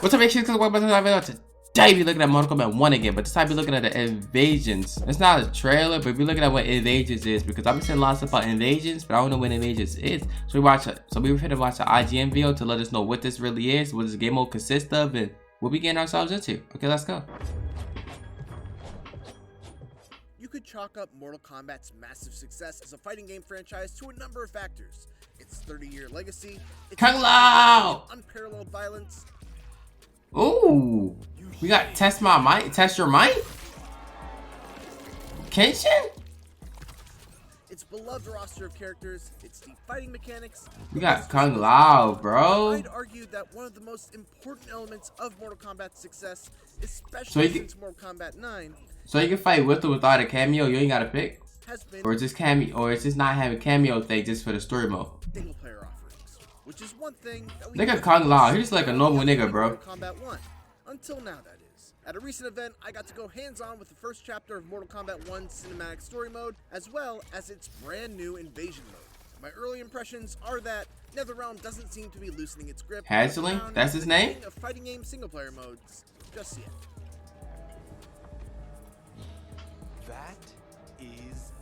What's up, HASHASH'S? Welcome back to another video. Today we're looking at Mortal Kombat 1 again, but this time we're looking at the invasions. It's not a trailer, but we're looking at what invasions is, because I've been saying lots about invasions, but I don't know what invasions is. So we were here to watch an IGN video to let us know what this really is, what this game mode consists of, and what we getting ourselves into. Okay, let's go. You could chalk up Mortal Kombat's massive success as a fighting game franchise to a number of factors. Its 30-year legacy, its unparalleled violence. Ooh, we got test my might, test your might. Kenshin. Its beloved roster of characters, its deep fighting mechanics. We got Kung Lao, bro. I'd argue that one of the most important elements of Mortal Kombat's success, especially since Mortal Kombat 9. So you can fight with or without a cameo. You ain't gotta pick. Or is this cameo, or is this not having cameo thing just for the story mode? Single player offerings, which is one thing that we look at Kung Lao. He's like a normal nigga, bro. Kombat 1. Until now, that is. At a recent event, I got to go hands-on with the first chapter of Mortal Kombat 1 cinematic story mode, as well as its brand new invasion mode. My early impressions are that NetherRealm doesn't seem to be loosening its grip. Hansling? That's his name? Of fighting game single player modes just yet. That is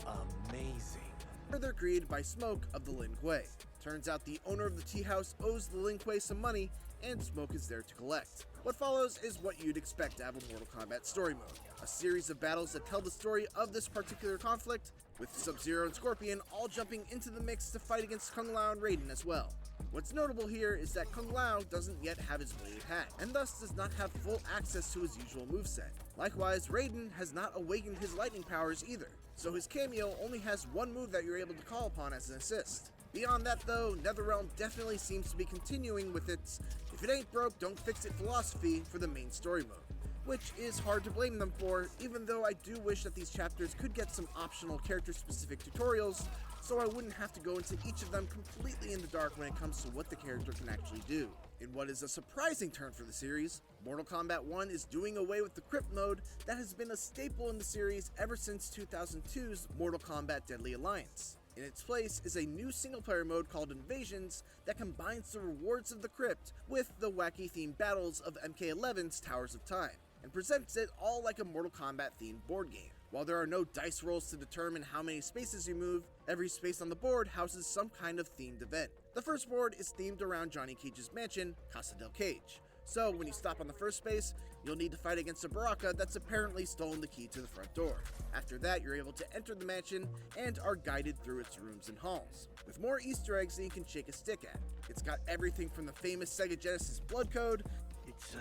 amazing. Further created by Smoke of the Lin Kuei. Turns out the owner of the tea house owes the Lin Kuei some money, and Smoke is there to collect. What follows is what you'd expect to have a Mortal Kombat story mode. A series of battles that tell the story of this particular conflict, with Sub-Zero and Scorpion all jumping into the mix to fight against Kung Lao and Raiden as well. What's notable here is that Kung Lao doesn't yet have his bladed hat, and thus does not have full access to his usual moveset. Likewise, Raiden has not awakened his lightning powers either, so his cameo only has one move that you're able to call upon as an assist. Beyond that though, NetherRealm definitely seems to be continuing with its if it ain't broke, don't fix it philosophy for the main story mode, which is hard to blame them for, even though I do wish that these chapters could get some optional character-specific tutorials, so I wouldn't have to go into each of them completely in the dark when it comes to what the character can actually do. In what is a surprising turn for the series, Mortal Kombat 1 is doing away with the Crypt mode that has been a staple in the series ever since 2002's Mortal Kombat Deadly Alliance. In its place is a new single-player mode called Invasions that combines the rewards of the Crypt with the wacky-themed battles of MK11's Towers of Time, and presents it all like a Mortal Kombat-themed board game. While there are no dice rolls to determine how many spaces you move, every space on the board houses some kind of themed event. The first board is themed around Johnny Cage's mansion, Casa del Cage. So when you stop on the first space, you'll need to fight against a Baraka that's apparently stolen the key to the front door. After that, you're able to enter the mansion and are guided through its rooms and halls, with more Easter eggs than you can shake a stick at. It's got everything from the famous Sega Genesis blood code, it's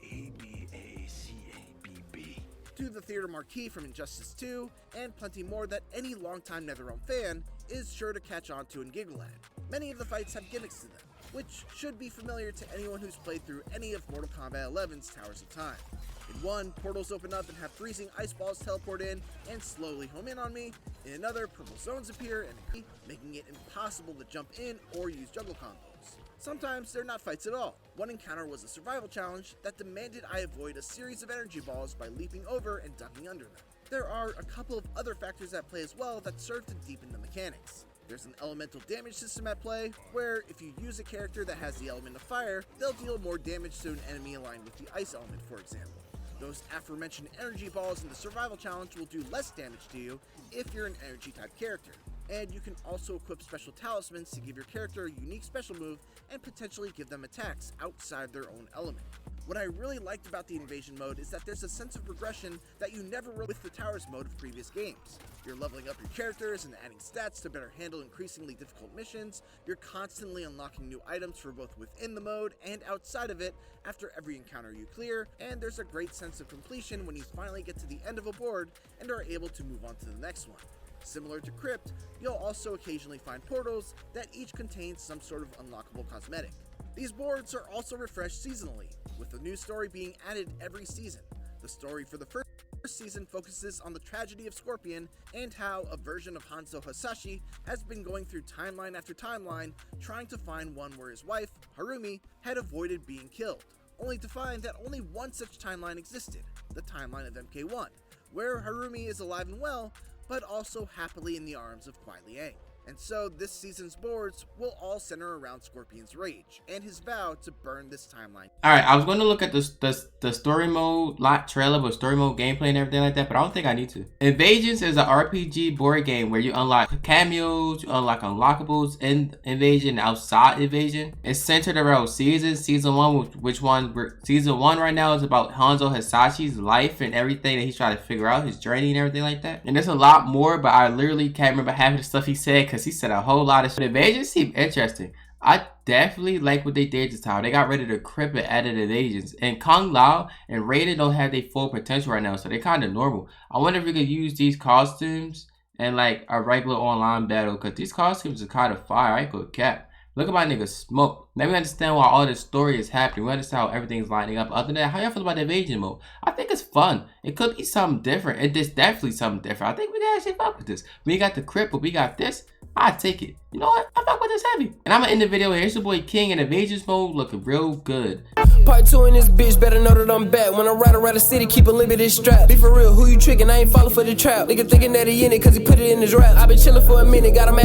ABACABB, to the theater marquee from Injustice 2, and plenty more that any longtime NetherRealm fan is sure to catch on to and giggle at. Many of the fights have gimmicks to them, which should be familiar to anyone who's played through any of Mortal Kombat 11's Towers of Time. In one, portals open up and have freezing ice balls teleport in and slowly home in on me. In another, purple zones appear and making it impossible to jump in or use juggle combos. Sometimes they're not fights at all. One encounter was a survival challenge that demanded I avoid a series of energy balls by leaping over and ducking under them. There are a couple of other factors at play as well that serve to deepen the mechanics. There's an elemental damage system at play, where if you use a character that has the element of fire, they'll deal more damage to an enemy aligned with the ice element, for example. Those aforementioned energy balls in the survival challenge will do less damage to you if you're an energy type character. And you can also equip special talismans to give your character a unique special move and potentially give them attacks outside their own element. What I really liked about the invasion mode is that there's a sense of progression that you never will with the Towers mode of previous games. You're leveling up your characters and adding stats to better handle increasingly difficult missions. You're constantly unlocking new items for both within the mode and outside of it after every encounter you clear, and there's a great sense of completion when you finally get to the end of a board and are able to move on to the next one. Similar to Crypt, you'll also occasionally find portals that each contain some sort of unlockable cosmetic. These boards are also refreshed seasonally, with a new story being added every season. The story for the first season focuses on the tragedy of Scorpion and how a version of HANZO Hasashi has been going through timeline after timeline trying to find one where his wife, Harumi, had avoided being killed, only to find that only one such timeline existed, the timeline of MK1, where Harumi is alive and well, but also happily in the arms of Kuai Liang. And so this season's boards will all center around Scorpion's rage and his vow to burn this timeline. Alright, I was going to look at the story mode trailer with story mode gameplay and everything like that, but I don't think I need to. Invasions is an RPG board game where you unlock cameos, you unlock unlockables in Invasion and outside Invasion. It's centered around seasons. Season 1, season 1 right now is about HANZO HASASHI'S life and everything that he's trying to figure out, his journey and everything like that. And there's a lot more, but I literally can't remember half of the stuff he said because he said a whole lot of shit. Invasions seem interesting. I definitely like what they did this time. They got rid of the Crip and added Invasions. And Kung Lao and Raiden don't have their full potential right now, so they're kind of normal. I wonder if we could use these costumes in like a regular online battle, because these costumes are kind of fire. I ain't gonna cap. Look at my nigga Smoke. Now we understand why all this story is happening. We understand how everything's lining up. Other than that, how y'all feel about the Invasion mode? I think it's fun. It could be something different. It is definitely something different. I think we can actually fuck with this. We got the Crip, but we got this. I take it. You know what? I fuck with this heavy. And I'm gonna end the video here. Here's your boy King in Invasions mode, looking real good. Part 2 in this bitch, better know that I'm back. When I ride around the city, keep a limited strap. Be for real, who you tricking? I ain't falling for the trap. Nigga thinking that he in it, cause he put it in his rap. I been chillin' for a minute, got a mask.